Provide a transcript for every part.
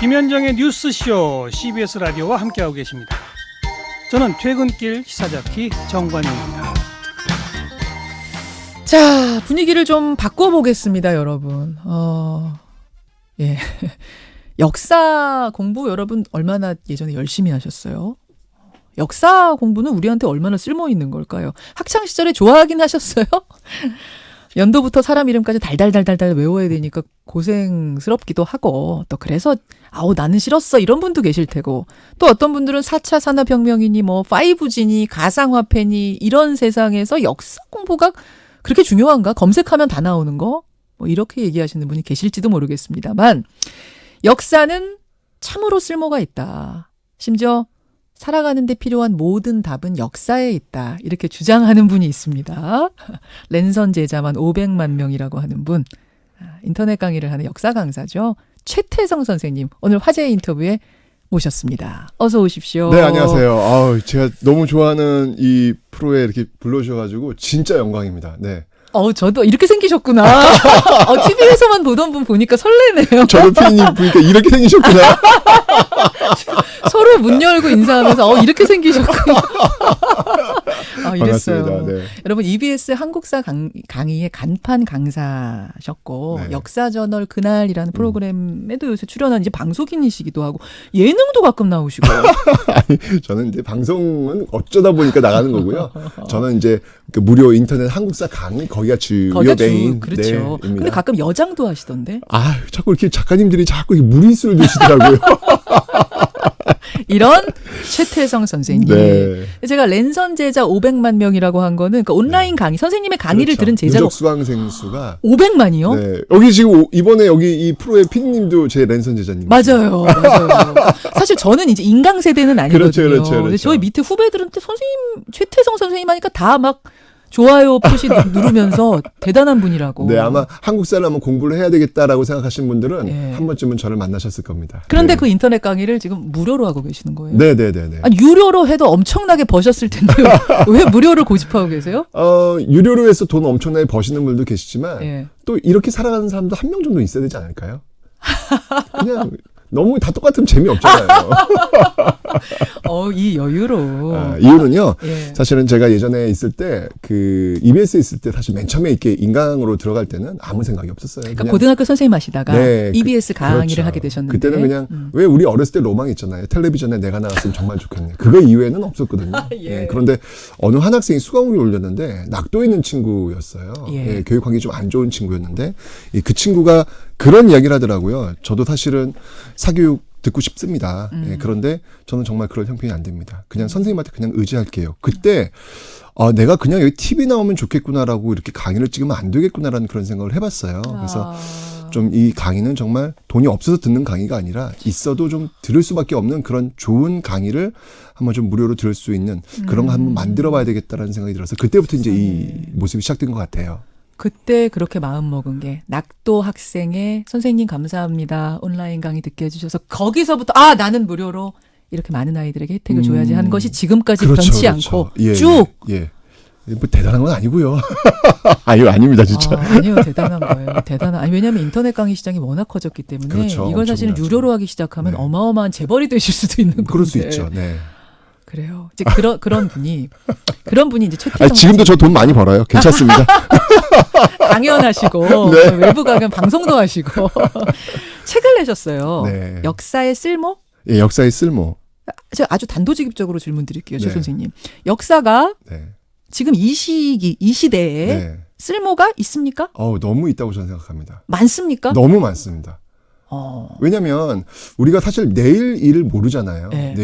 김현정의 뉴스쇼 CBS 라디오와 함께하고 계십니다. 저는 퇴근길 시사자키 정관용입니다. 자, 분위기를 좀 바꿔보겠습니다, 여러분. 예. 역사 공부 여러분 얼마나 예전에 열심히 하셨어요? 역사 공부는 우리한테 얼마나 쓸모 있는 걸까요? 학창 시절에 좋아하긴 하셨어요? 연도부터 사람 이름까지 달달달달달 외워야 되니까 고생스럽기도 하고, 또 그래서 아우 나는 싫었어 이런 분도 계실 테고, 또 어떤 분들은 4차 산업혁명이니 뭐 5G니 가상화폐니 이런 세상에서 역사 공부가 그렇게 중요한가? 검색하면 다 나오는 거? 뭐 이렇게 얘기하시는 분이 계실지도 모르겠습니다만, 역사는 참으로 쓸모가 있다. 심지어 살아가는 데 필요한 모든 답은 역사에 있다. 이렇게 주장하는 분이 있습니다. 랜선 제자만 500만 명이라고 하는 분. 인터넷 강의를 하는 역사 강사죠. 최태성 선생님, 오늘 화제의 인터뷰에 모셨습니다. 어서 오십시오. 네, 안녕하세요. 제가 너무 좋아하는 이 프로에 이렇게 불러주셔가지고 진짜 영광입니다. 네. 저도 이렇게 생기셨구나. TV에서만 보던 분 보니까 설레네요. 저도 피디님 보니까 이렇게 생기셨구나. 서로 문 열고 인사하면서 이렇게 생기셨구나. 이랬어요. 반갑습니다. 네. 여러분, EBS 한국사 강의의 간판 강사셨고, 네. 역사저널 그날이라는 프로그램에도 요새 출연한 이제 방송인이시기도 하고, 예능도 가끔 나오시고. 아니, 저는 이제 방송은 어쩌다 보니까 나가는 거고요. 저는 이제 그 무료 인터넷 한국사 강의 거기가 주요 메인. 그렇죠. 네, 근데 가끔 여장도 하시던데. 자꾸 이렇게 작가님들이 자꾸 이렇게 무리수를 두시더라고요. 이런 최태성 선생님. 네. 제가 랜선 제자 500만 명이라고 한 거는 그러니까 온라인 강의, 선생님의 강의를 그렇죠. 들은 제자가 누적 수강생 수가 500만이요? 네. 여기 지금 이번에 여기 이 프로의 피디님도 제 랜선 제자님. 맞아요. 사실 저는 이제 인강 세대는 아니거든요. 그렇죠. 근데 저희 밑에 후배들한테 선생님, 최태성 선생님 하니까 다 막 좋아요 표시 누르면서 대단한 분이라고. 네, 아마 한국사를 한번 공부를 해야 되겠다라고 생각하시는 분들은 예. 한 번쯤은 저를 만나셨을 겁니다. 그런데 네. 그 인터넷 강의를 지금 무료로 하고 계시는 거예요? 네네네네. 아니, 유료로 해도 엄청나게 버셨을 텐데요. 왜 무료를 고집하고 계세요? 유료로 해서 돈 엄청나게 버시는 분도 계시지만 예. 또 이렇게 살아가는 사람도 한 명 정도 있어야 되지 않을까요? 그냥 너무 다 똑같으면 재미없잖아요. 이 여유로. 이유는요. 예. 사실은 제가 예전에 있을 때 그 EBS에 있을 때 사실 맨 처음에 이렇게 인강으로 들어갈 때는 아무 생각이 없었어요. 그러니까 고등학교 선생님 하시다가 네, EBS 강의를 그렇죠. 하게 되셨는데. 그때는 그냥 왜 우리 어렸을 때 로망이 있잖아요. 텔레비전에 내가 나왔으면 정말 좋겠네. 그거 이외에는 없었거든요. 예. 그런데 어느 한 학생이 수강을 올렸는데 낙도에 있는 친구였어요. 예. 교육 환경이 좀 안 좋은 친구였는데 그 친구가 그런 이야기를 하더라고요. 저도 사실은 사교육 듣고 싶습니다. 그런데 저는 정말 그럴 형편이 안 됩니다. 그냥 선생님한테 그냥 의지할게요. 그때 내가 그냥 여기 TV 나오면 좋겠구나라고 이렇게 강의를 찍으면 안 되겠구나라는 그런 생각을 해봤어요. 그래서 좀 이 강의는 정말 돈이 없어서 듣는 강의가 아니라 있어도 좀 들을 수밖에 없는 그런 좋은 강의를 한번 좀 무료로 들을 수 있는 그런 거 한번 만들어 봐야 되겠다라는 생각이 들어서 그때부터 이제 이 모습이 시작된 것 같아요. 그때 그렇게 마음먹은 게 낙도 학생의 선생님 감사합니다. 온라인 강의 듣게 해주셔서 거기서부터 나는 무료로 이렇게 많은 아이들에게 혜택을 줘야지 하는 것이 지금까지 변치 않고 쭉. 예. 뭐 대단한 건 아니고요. 아닙니다, 진짜. 아니요, 대단한 거예요. 아니, 왜냐하면 인터넷 강의 시장이 워낙 커졌기 때문에 그렇죠, 이걸 사실은 엄청나죠. 유료로 하기 시작하면 네. 어마어마한 재벌이 되실 수도 있는 건데. 그럴 수 있죠. 네. 그래요. 이제 그런 분이 이제 최태성 지금도 저 돈 많이 벌어요. 괜찮습니다. 강연하시고 네. 외부 강연 방송도 하시고 책을 내셨어요. 네. 역사의 쓸모? 예, 역사의 쓸모. 제가 아주 단도직입적으로 질문 드릴게요, 최 네. 선생님. 역사가 네. 지금 이 시대에 네. 쓸모가 있습니까? 너무 있다고 저는 생각합니다. 많습니까? 너무 많습니다. 왜냐면 우리가 사실 내일 일을 모르잖아요. 네.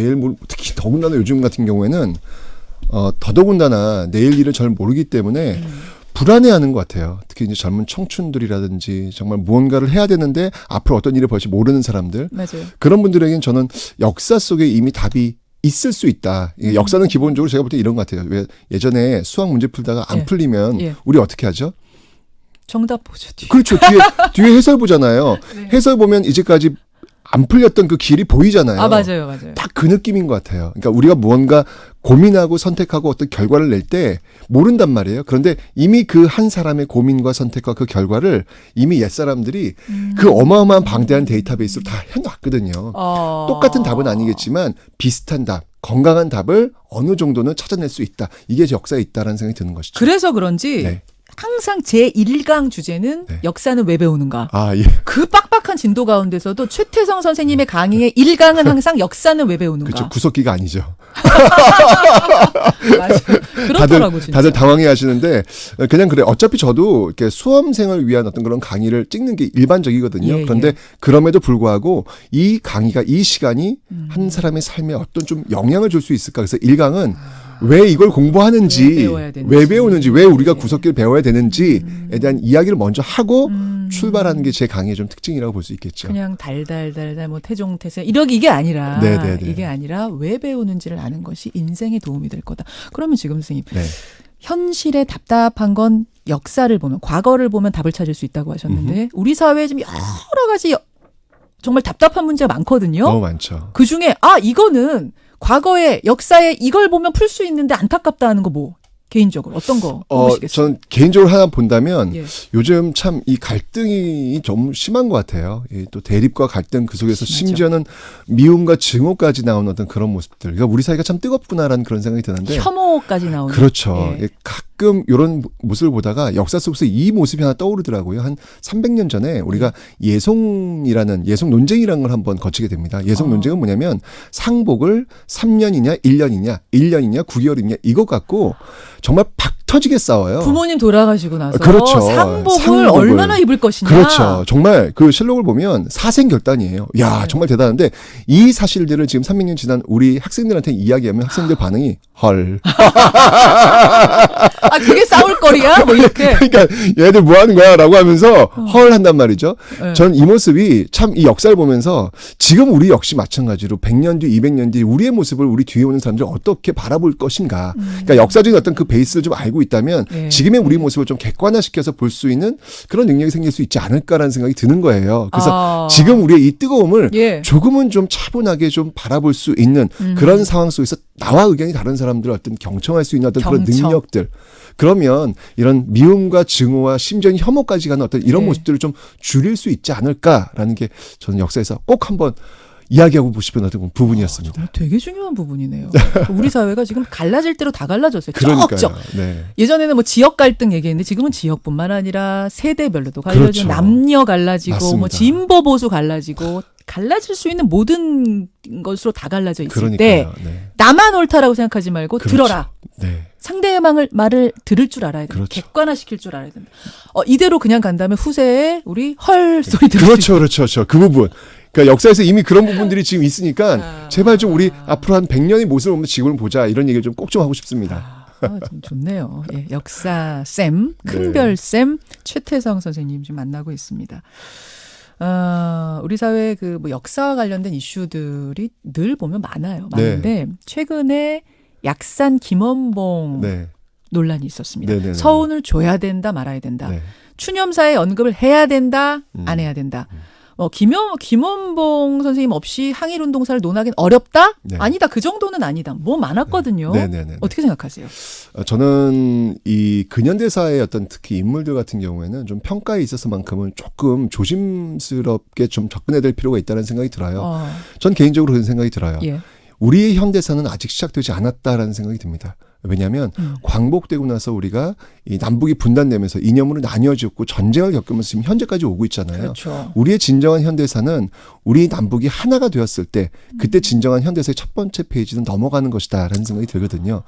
특히 더군다나 요즘 같은 경우에는 더더군다나 내일 일을 잘 모르기 때문에 불안해하는 것 같아요. 특히 이제 젊은 청춘들이라든지 정말 무언가를 해야 되는데 앞으로 어떤 일이 벌지 모르는 사람들. 맞아요. 그런 분들에게는 저는 역사 속에 이미 답이 있을 수 있다. 역사는 기본적으로 제가 볼 때 이런 것 같아요. 왜 예전에 수학 문제 풀다가 안 예. 풀리면 예. 우리 어떻게 하죠? 정답 보죠, 뒤에. 그렇죠. 뒤에 해설 보잖아요. 네. 해설 보면 이제까지 안 풀렸던 그 길이 보이잖아요. 맞아요. 딱 그 느낌인 것 같아요. 그러니까 우리가 무언가 고민하고 선택하고 어떤 결과를 낼 때 모른단 말이에요. 그런데 이미 그 한 사람의 고민과 선택과 그 결과를 이미 옛사람들이 그 어마어마한 방대한 데이터베이스로 다 해놨거든요. 똑같은 답은 아니겠지만 비슷한 답, 건강한 답을 어느 정도는 찾아낼 수 있다. 이게 역사에 있다라는 생각이 드는 것이죠. 그래서 그런지 네. 항상 제1강 주제는 네. 역사는 왜 배우는가. 아, 예. 그 빡빡한 진도 가운데서도 최태성 선생님의 강의의 1강은 항상 역사는 왜 배우는가. 그렇죠. 구석기가 아니죠. 맞아요. 그렇더라고 진짜. 다들 당황해 하시는데 그냥 그래. 어차피 저도 이렇게 수험생을 위한 어떤 그런 강의를 찍는 게 일반적이거든요. 예, 그런데 예. 그럼에도 불구하고 이 강의가 이 시간이 한 사람의 삶에 어떤 좀 영향을 줄 수 있을까. 그래서 1강은 왜 이걸 공부하는지, 왜 배워야 되는지. 왜 배우는지, 왜 우리가 예. 구석기를 배워야 되는지에 대한 이야기를 먼저 하고 출발하는 게 제 강의의 좀 특징이라고 볼 수 있겠죠. 그냥 달달달달 뭐 태종태세 이게 아니라 네네네. 이게 아니라 왜 배우는지를 아는 것이 인생에 도움이 될 거다. 그러면 지금 선생님 네. 현실에 답답한 건 역사를 보면 과거를 보면 답을 찾을 수 있다고 하셨는데 우리 사회에 지금 여러 가지 정말 답답한 문제가 많거든요. 너무 많죠. 그 중에 이거는 과거에 역사에 이걸 보면 풀 수 있는데 안타깝다 하는 거 뭐 개인적으로 어떤 거 보시겠어요? 전 개인적으로 하나 본다면 예. 요즘 참 이 갈등이 좀 심한 것 같아요. 또 대립과 갈등 그 속에서 심하죠. 심지어는 미움과 증오까지 나오는 어떤 그런 모습들. 그러니까 우리 사회가 참 뜨겁구나라는 그런 생각이 드는데. 혐오까지 나오는. 그렇죠. 예. 가끔 이런 모습을 보다가 역사 속에서 이 모습이 하나 떠오르더라고요. 한 300년 전에 우리가 예송 논쟁이라는 걸 한번 거치게 됩니다. 예송 논쟁은 뭐냐면 상복을 3년이냐 1년이냐 1년이냐 9개월이냐 이것 갖고 정말 박 터지게 싸워요. 부모님 돌아가시고 나서 그렇죠. 상복을 얼마나 입을 것이냐. 그렇죠. 정말 그 실록을 보면 사생결단이에요. 야, 네. 정말 대단한데 이 사실들을 지금 300년 지난 우리 학생들한테 이야기하면 학생들 반응이 헐. 그게 싸울 거리야? 뭐 이렇게. 그러니까 얘들 뭐 하는 거야? 라고 하면서 헐 한단 말이죠. 네. 전 이 모습이 참 이 역사를 보면서 지금 우리 역시 마찬가지로 100년 뒤, 200년 뒤 우리의 모습을 우리 뒤에 오는 사람들을 어떻게 바라볼 것인가. 그러니까 역사적인 어떤 그 베이스를 좀 알고 있다면 네. 지금의 우리 모습을 좀 객관화시켜서 볼 수 있는 그런 능력이 생길 수 있지 않을까라는 생각이 드는 거예요. 그래서 지금 우리의 이 뜨거움을 예. 조금은 좀 차분하게 좀 바라볼 수 있는 그런 상황 속에서 나와 의견이 다른 사람들을 어떤 경청할 수 있는 어떤 그런 경청. 능력들. 그러면 이런 미움과 증오와 심지어 혐오까지 가는 어떤 이런 네. 모습들을 좀 줄일 수 있지 않을까라는 게 저는 역사에서 꼭 한번 이야기하고 싶은 어떤 부분이었습니다. 정말 되게 중요한 부분이네요. 우리 사회가 지금 갈라질 대로 다 갈라졌어요. 그러니까요. 쩍쩍. 네. 예전에는 뭐 지역 갈등 얘기했는데 지금은 지역뿐만 아니라 세대별로도 갈라지고 그렇죠. 남녀 갈라지고 맞습니다. 뭐 진보 보수 갈라지고 갈라질 수 있는 모든 것으로 다 갈라져 있을 그러니까요. 때 네. 나만 옳다라고 생각하지 말고 그렇죠. 들어라. 네. 상대의 말을 들을 줄 알아야 된다. 그렇죠. 객관화시킬 줄 알아야 된다. 이대로 그냥 간다면 후세에 우리 헐 소리 들을 수 그렇죠. 그 부분. 그러니까 역사에서 이미 그런 부분들이 지금 있으니까 제발 좀 우리 앞으로 한 100년의 모습을 보면서 지구를 보자 이런 얘기를 좀 꼭 좀 하고 싶습니다. 좀 좋네요. 예, 역사 쌤, 큰별 쌤 최태성 선생님 지금 만나고 있습니다. 우리 사회 그 뭐 역사와 관련된 이슈들이 늘 보면 많은데 최근에 약산 김원봉 네. 논란이 있었습니다. 네네네. 서운을 줘야 된다 말아야 된다. 네. 추념사에 언급을 해야 된다 안 해야 된다. 김원봉 선생님 없이 항일운동사를 논하기는 어렵다? 네. 아니다. 그 정도는 아니다. 뭐 많았거든요. 네네네. 어떻게 생각하세요? 저는 이 근현대사의 어떤 특히 인물들 같은 경우에는 좀 평가에 있어서만큼은 조금 조심스럽게 좀 접근해야 될 필요가 있다는 생각이 들어요. 전 개인적으로 그런 생각이 들어요. 예. 우리의 현대사는 아직 시작되지 않았다라는 생각이 듭니다. 왜냐하면 광복되고 나서 우리가 이 남북이 분단되면서 이념으로 나뉘어졌고 전쟁을 겪으면서 지금 현재까지 오고 있잖아요. 그렇죠. 우리의 진정한 현대사는 우리 남북이 하나가 되었을 때 그때 진정한 현대사의 첫 번째 페이지는 넘어가는 것이다라는 생각이 들거든요.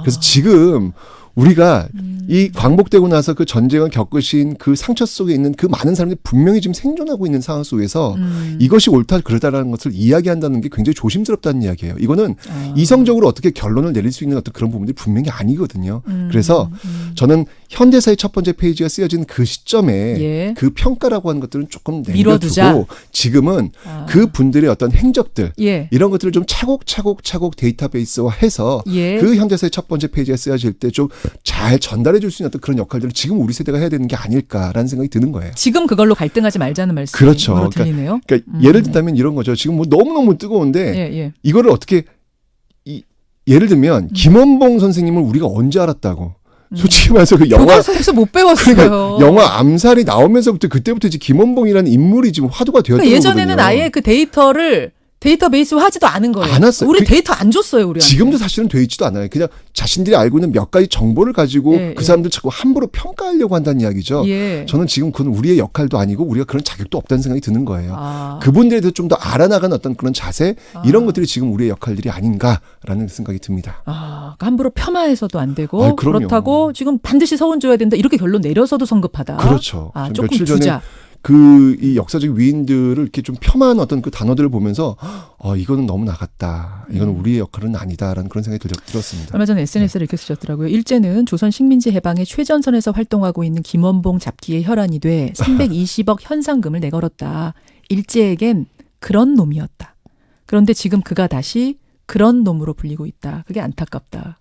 그래서 지금 우리가 이 광복되고 나서 그 전쟁을 겪으신 그 상처 속에 있는 그 많은 사람들이 분명히 지금 생존하고 있는 상황 속에서 이것이 옳다 그러다라는 것을 이야기한다는 게 굉장히 조심스럽다는 이야기예요. 이거는 이성적으로 어떻게 결론을 내릴 수 있는 어떤 그런 부분들이 분명히 아니거든요. 그래서 저는 현대사의 첫 번째 페이지가 쓰여진 그 시점에 예. 그 평가라고 하는 것들은 조금 미뤄두자. 내려두고 지금은 그 분들의 어떤 행적들 예. 이런 것들을 좀 차곡차곡 데이터베이스화해서 예. 그 현대사의 첫 번째 페이지가 쓰여질 때 좀 잘 전달해 줄 수 있는 어떤 그런 역할들을 지금 우리 세대가 해야 되는 게 아닐까라는 생각이 드는 거예요. 지금 그걸로 갈등하지 말자는 말씀이 그렇죠. 그렇죠. 들리네요. 그러니까 예를 들자면 이런 거죠. 지금 뭐 너무너무 뜨거운데 예. 이거를 어떻게 예를 들면 김원봉 선생님을 우리가 언제 알았다고. 솔직히 말해서 그 영화 교과서에서 못 배웠어요. 그러니까 영화 암살이 나오면서부터 그때부터 이제 김원봉이라는 인물이 지금 화두가 되었던 그러니까 예전에는 거거든요. 아예 그 데이터를 데이터베이스화 하지도 않은 거예요. 안 왔어요. 우리 데이터 안 줬어요, 우리한테. 지금도 사실은 돼 있지도 않아요. 그냥 자신들이 알고 있는 몇 가지 정보를 가지고 예, 그 예. 사람들 자꾸 함부로 평가하려고 한다는 이야기죠. 예. 저는 지금 그건 우리의 역할도 아니고 우리가 그런 자격도 없다는 생각이 드는 거예요. 아. 그분들에 대해서 좀 더 알아나가는 어떤 그런 자세 이런 아. 것들이 지금 우리의 역할들이 아닌가라는 생각이 듭니다. 아, 그러니까 함부로 폄하해서도 안 되고 아, 그럼요. 그렇다고 지금 반드시 서운 줘야 된다 이렇게 결론 내려서도 성급하다. 그렇죠. 아, 저 조금 며칠 전에 두자. 이 역사적 위인들을 이렇게 좀 폄하한 어떤 그 단어들을 보면서 이거는 너무 나갔다. 이거는 우리의 역할은 아니다라는 그런 생각이 들었습니다. 얼마 전에 SNS를 이렇게 쓰셨더라고요. 일제는 조선 식민지 해방의 최전선에서 활동하고 있는 김원봉 잡기의 혈안이 돼 320억 현상금을 내걸었다. 일제에겐 그런 놈이었다. 그런데 지금 그가 다시 그런 놈으로 불리고 있다. 그게 안타깝다.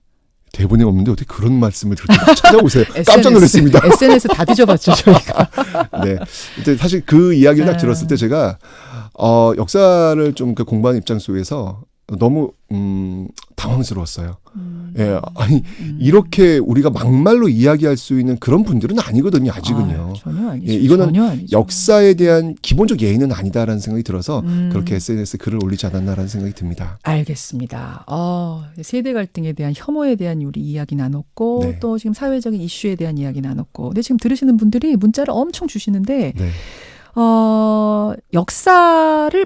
대본에 없는데 어떻게 그런 말씀을 들었는지 찾아보세요. 깜짝 놀랐습니다. SNS 다 뒤져봤죠, 저희가. 네. 근데 사실 그 이야기를 딱 들었을 때 제가 역사를 좀 공부하는 입장 속에서 너무 당황스러웠어요. 예, 아니 이렇게 우리가 막말로 이야기할 수 있는 그런 분들은 아니거든요. 아직은요. 전혀 아니죠. 예, 이거는 전혀 아니죠. 역사에 대한 기본적 예의는 아니다라는 생각이 들어서 음. 그렇게 SNS 글을 올리지 않았나라는 생각이 듭니다. 알겠습니다. 세대 갈등에 대한 혐오에 대한 우리 이야기 나눴고 네. 또 지금 사회적인 이슈에 대한 이야기 나눴고 근데 지금 들으시는 분들이 문자를 엄청 주시는데 네. 역사를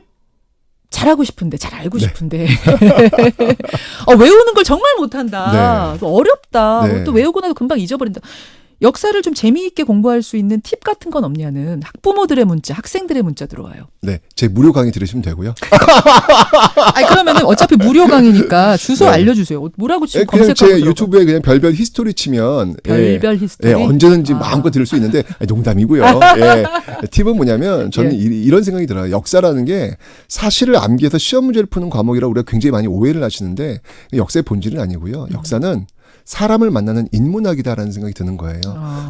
잘하고 싶은데 잘 알고 네. 싶은데 외우는 걸 정말 못한다. 네. 또 어렵다. 네. 또 외우고 나서 금방 잊어버린다. 역사를 좀 재미있게 공부할 수 있는 팁 같은 건 없냐는 학부모들의 문자, 학생들의 문자 들어와요. 네, 제 무료 강의 들으시면 되고요. 아니 그러면은 어차피 무료 강의니까 주소 네. 알려주세요. 뭐라고 지금 그냥 검색하고 제 들어가. 유튜브에 그냥 별별 히스토리 치면 별별 히스토리. 예, 언제든지 아. 마음껏 들을 수 있는데 농담이고요. 예, 팁은 뭐냐면 저는 예. 이런 생각이 들어요. 역사라는 게 사실을 암기해서 시험 문제를 푸는 과목이라고 우리가 굉장히 많이 오해를 하시는데 역사의 본질은 아니고요. 역사는 사람을 만나는 인문학이다라는 생각이 드는 거예요.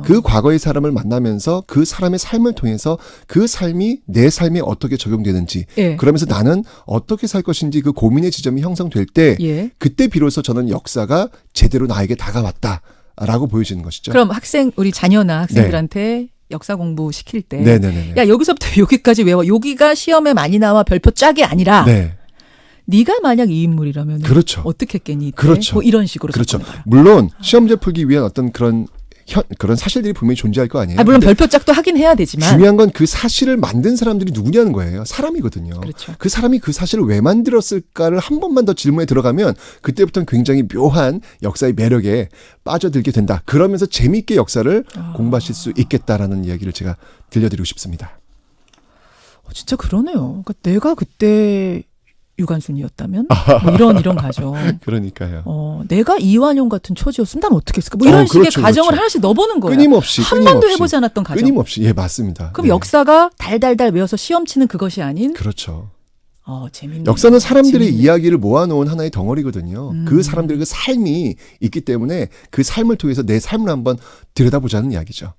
그 과거의 사람을 만나면서 그 사람의 삶을 통해서 그 삶이 내 삶에 어떻게 적용되는지 예. 그러면서 나는 어떻게 살 것인지 그 고민의 지점이 형성될 때 예. 그때 비로소 저는 역사가 제대로 나에게 다가왔다라고 보여지는 것이죠. 그럼 우리 자녀나 학생들한테 역사 공부 시킬 때 네네네. 야 여기서부터 여기까지 외워. 여기가 시험에 많이 나와 별표 짝이 아니라 네. 네가 만약 이 인물이라면 그렇죠. 어떻게 했겠니? 이때? 그렇죠. 뭐 이런 식으로 그렇죠. 접근해봐요. 물론 시험 문제 풀기 위한 어떤 그런 사실들이 분명히 존재할 거 아니에요. 물론 근데 별표 짝도 하긴 해야 되지만 중요한 건 그 사실을 만든 사람들이 누구냐는 거예요. 사람이거든요. 그렇죠. 그 사람이 그 사실을 왜 만들었을까를 한 번만 더 질문에 들어가면 그때부터는 굉장히 묘한 역사의 매력에 빠져들게 된다. 그러면서 재미있게 역사를 공부하실 수 있겠다라는 이야기를 제가 들려드리고 싶습니다. 진짜 그러네요. 그러니까 내가 그때 유관순이었다면 뭐 이런 가정. 그러니까요. 내가 이완용 같은 처지였으면 난 어떻게 했을까? 뭐 이런 식의 그렇죠, 가정을 그렇죠. 하나씩 넣어보는 거예요. 끊임없이 한 번도 해보지 않았던 가정. 끊임없이 예 맞습니다. 그럼 네. 역사가 달달달 외워서 시험 치는 그것이 아닌 그렇죠. 재밌는 역사는 사람들의 재밌네. 이야기를 모아놓은 하나의 덩어리거든요. 그 사람들의 그 삶이 있기 때문에 그 삶을 통해서 내 삶을 한번 들여다보자는 이야기죠.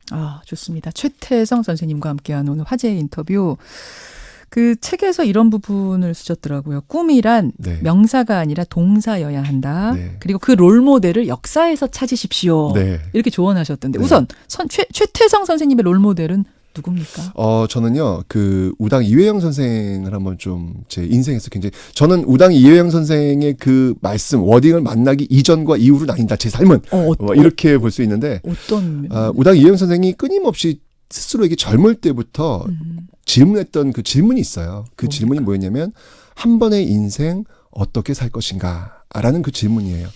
좋습니다. 최태성 선생님과 함께한 오늘 화제의 인터뷰. 그 책에서 이런 부분을 쓰셨더라고요. 꿈이란 네. 명사가 아니라 동사여야 한다. 네. 그리고 그 롤모델을 역사에서 찾으십시오. 네. 이렇게 조언하셨던데 네. 우선 최태성 선생님의 롤모델은 누굽니까? 저는요, 우당 이회영 선생을 한번 좀 제 인생에서 굉장히, 저는 우당 이회영 선생의 그 말씀, 워딩을 만나기 이전과 이후로 나뉜다. 제 삶은. 이렇게 볼 수 있는데, 어떤. 우당 이회영 선생이 끊임없이 스스로에게 젊을 때부터 질문했던 그 질문이 있어요. 그 뭡니까? 질문이 뭐였냐면, 한 번의 인생 어떻게 살 것인가? 라는 그 질문이에요.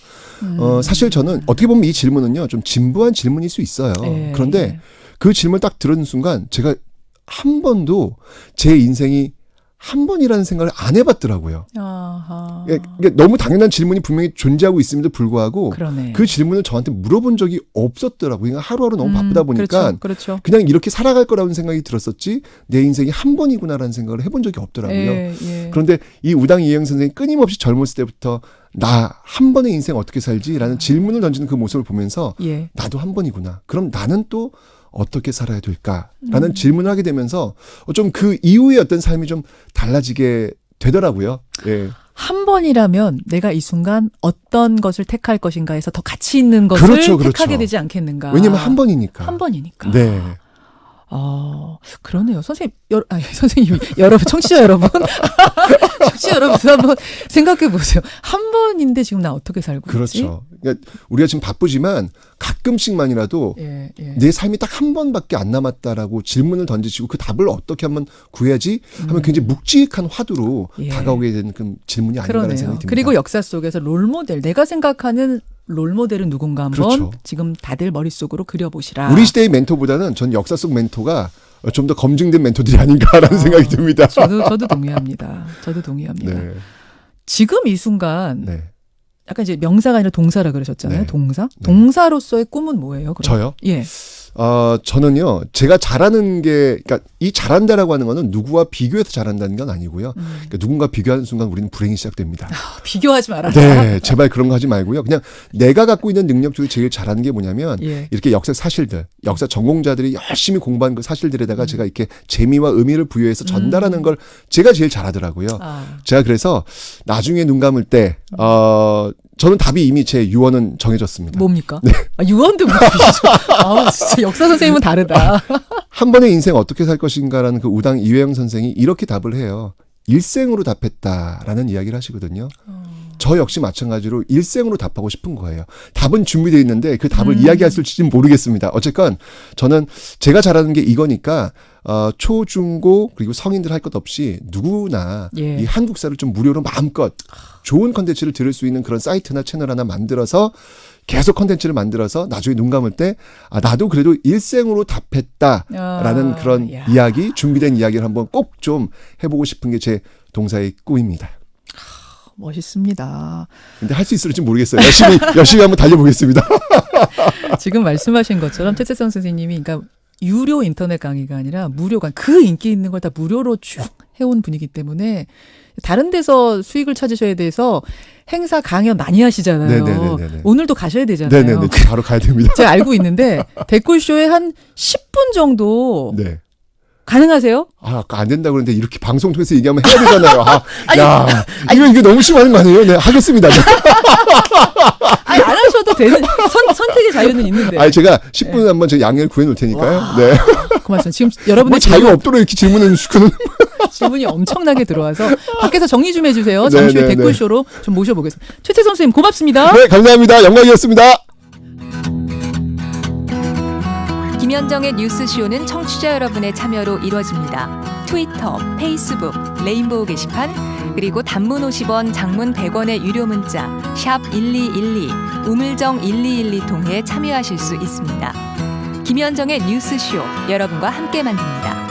사실 저는 어떻게 보면 이 질문은요, 좀 진부한 질문일 수 있어요. 그런데 그 질문을 딱 들은 순간 제가 한 번도 제 인생이 한 번이라는 생각을 안 해봤더라고요. 아하. 이게 너무 당연한 질문이 분명히 존재하고 있음에도 불구하고 그러네. 그 질문을 저한테 물어본 적이 없었더라고요. 그러니까 하루하루 너무 바쁘다 보니까 그렇죠. 그냥 이렇게 살아갈 거라는 생각이 들었었지 내 인생이 한 번이구나라는 생각을 해본 적이 없더라고요. 그런데 이 우당 이혜영 선생이 끊임없이 젊었을 때부터 나 한 번의 인생 어떻게 살지라는 질문을 던지는 그 모습을 보면서 나도 한 번이구나. 그럼 나는 또 어떻게 살아야 될까라는 질문을 하게 되면서 좀 그 이후의 어떤 삶이 좀 달라지게 되더라고요. 예. 한 번이라면 내가 이 순간 어떤 것을 택할 것인가 해서 더 가치 있는 것을 그렇죠, 그렇죠. 택하게 되지 않겠는가. 왜냐면 한 번이니까. 한 번이니까. 네. 그러네요. 선생님, 여러분, 청취자 여러분. 청취자 여러분, 한번 생각해 보세요. 한 번인데 지금 나 어떻게 살고 있지? 그렇죠. 그러니까 우리가 지금 바쁘지만 가끔씩만이라도 예. 내 삶이 딱 한 번밖에 안 남았다라고 질문을 던지시고 그 답을 어떻게 한번 구해야지 하면 굉장히 묵직한 화두로 예. 다가오게 되는 그 질문이 아닌가라는 그러네요. 생각이 듭니다. 그리고 역사 속에서 롤모델, 내가 생각하는 롤모델은 누군가 한번 그렇죠. 지금 다들 머릿속으로 그려보시라. 우리 시대의 멘토보다는 전 역사 속 멘토가 좀 더 검증된 멘토들이 아닌가라는 생각이 듭니다. 저도 동의합니다. 네. 지금 이 순간 네. 약간 이제 명사가 아니라 동사라 그러셨잖아요. 네. 동사? 네. 동사로서의 꿈은 뭐예요? 그럼? 저요? 예. 저는요, 제가 잘하는 게, 그러니까 이 잘한다라고 하는 거는 누구와 비교해서 잘한다는 건 아니고요. 그러니까 누군가 비교하는 순간 우리는 불행이 시작됩니다. 비교하지 말아라. 네, 제발 그런 거 하지 말고요. 그냥 내가 갖고 있는 능력 중에 제일 잘하는 게 뭐냐면 예. 이렇게 역사 사실들, 역사 전공자들이 열심히 공부한 그 사실들에다가 제가 이렇게 재미와 의미를 부여해서 전달하는 걸 제가 제일 잘하더라고요. 제가 그래서 나중에 눈 감을 때, 저는 답이 이미 제 유언은 정해졌습니다. 뭡니까? 네. 유언도 못 비죠. 진짜 역사 선생님은 다르다. 한 번의 인생 어떻게 살 것인가라는 그 우당 이회영 선생이 이렇게 답을 해요. 일생으로 답했다라는 이야기를 하시거든요. 저 역시 마찬가지로 일생으로 답하고 싶은 거예요. 답은 준비되어 있는데 그 답을 이야기할 수 있을지는 모르겠습니다. 어쨌건 저는 제가 잘하는 게 이거니까 초, 중, 고 그리고 성인들 할 것 없이 누구나 예. 이 한국사를 좀 무료로 마음껏 좋은 컨텐츠를 들을 수 있는 그런 사이트나 채널 하나 만들어서 계속 컨텐츠를 만들어서 나중에 눈 감을 때 나도 그래도 일생으로 답했다라는 그런 야. 이야기, 준비된 이야기를 한번 꼭 좀 해보고 싶은 게 제 동사의 꿈입니다. 멋있습니다. 근데 할 수 있을지 모르겠어요. 열심히 한번 달려보겠습니다. 지금 말씀하신 것처럼 최태성 선생님이 그러니까 유료 인터넷 강의가 아니라 무료 강의, 그 인기 있는 걸 다 무료로 쭉 해온 분이기 때문에 다른 데서 수익을 찾으셔야 돼서 행사 강연 많이 하시잖아요. 네네네네. 오늘도 가셔야 되잖아요. 네네네. 바로 가야 됩니다. 제가 알고 있는데 댓글쇼에 한 10분 정도 네. 가능하세요? 아까 안 된다고 그러는데 이렇게 방송 통해서 얘기하면 해야 되잖아요. 이거 너무 심한 거 아니에요? 네, 하겠습니다. 아니, 안 하셔도 되는 선택의 자유는 있는데. 제가 10분 한번 제 양해를 구해 놓을 테니까요. 네. 고맙습니다. 지금 여러분의 뭐 자유 없도록 이렇게 질문해 주시고는. 질문이 엄청나게 들어와서 밖에서 정리 좀 해주세요. 잠시 후에 댓글쇼로 좀 모셔보겠습니다. 최태성 선생님 고맙습니다. 네, 감사합니다. 영광이었습니다. 김현정의 뉴스쇼는 청취자 여러분의 참여로 이루어집니다. 트위터, 페이스북, 레인보우 게시판, 그리고 단문 50원, 장문 100원의 유료 문자 샵 1212, 우물정 1212 통해 참여하실 수 있습니다. 김현정의 뉴스쇼, 여러분과 함께 만듭니다.